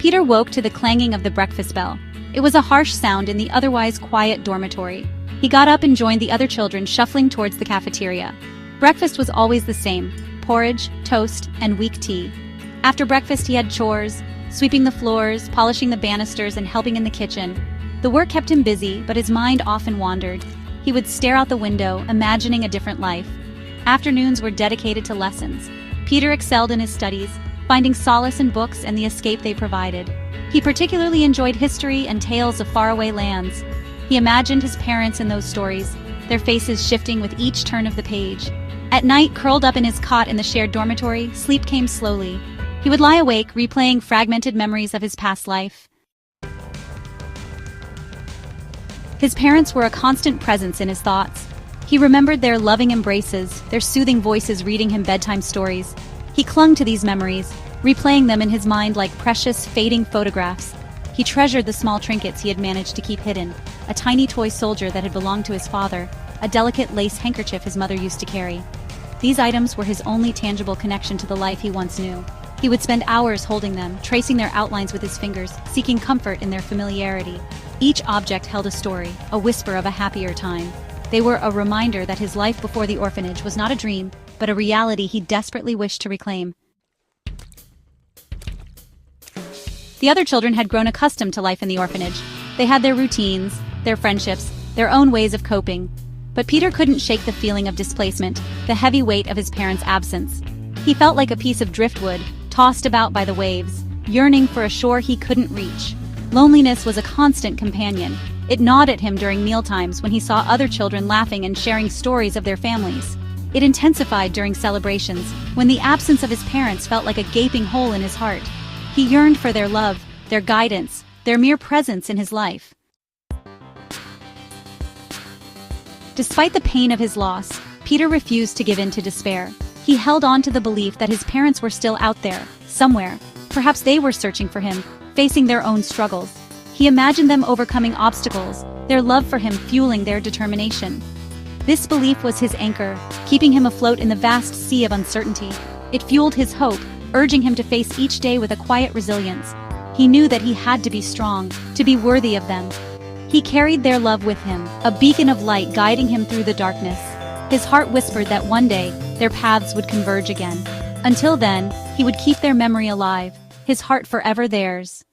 Peter woke to the clanging of the breakfast bell. It was a harsh sound in the otherwise quiet dormitory. He got up and joined the other children shuffling towards the cafeteria. Breakfast was always the same: porridge, toast, and weak tea. After breakfast he had chores, sweeping the floors, polishing the banisters, and helping in the kitchen. The work kept him busy, but his mind often wandered. He would stare out the window, imagining a different life. Afternoons were dedicated to lessons. Peter excelled in his studies, finding solace in books and the escape they provided. He particularly enjoyed history and tales of faraway lands. He imagined his parents in those stories, their faces shifting with each turn of the page. At night, curled up in his cot in the shared dormitory, sleep came slowly. He would lie awake, replaying fragmented memories of his past life. His parents were a constant presence in his thoughts. He remembered their loving embraces, their soothing voices reading him bedtime stories. He clung to these memories, replaying them in his mind like precious, fading photographs. He treasured the small trinkets he had managed to keep hidden: a tiny toy soldier that had belonged to his father, a delicate lace handkerchief his mother used to carry. These items were his only tangible connection to the life he once knew. He would spend hours holding them, tracing their outlines with his fingers, seeking comfort in their familiarity. Each object held a story, a whisper of a happier time. They were a reminder that his life before the orphanage was not a dream, but a reality he desperately wished to reclaim. The other children had grown accustomed to life in the orphanage. They had their routines, their friendships, their own ways of coping. But Peter couldn't shake the feeling of displacement, the heavy weight of his parents' absence. He felt like a piece of driftwood, tossed about by the waves, yearning for a shore he couldn't reach. Loneliness was a constant companion. It gnawed at him during mealtimes when he saw other children laughing and sharing stories of their families. It intensified during celebrations, when the absence of his parents felt like a gaping hole in his heart. He yearned for their love, their guidance, their mere presence in his life. Despite the pain of his loss, Peter refused to give in to despair. He held on to the belief that his parents were still out there, somewhere. Perhaps they were searching for him, facing their own struggles. He imagined them overcoming obstacles, their love for him fueling their determination. This belief was his anchor, keeping him afloat in the vast sea of uncertainty. It fueled his hope, urging him to face each day with a quiet resilience. He knew that he had to be strong, to be worthy of them. He carried their love with him, a beacon of light guiding him through the darkness. His heart whispered that one day, their paths would converge again. Until then, he would keep their memory alive, his heart forever theirs.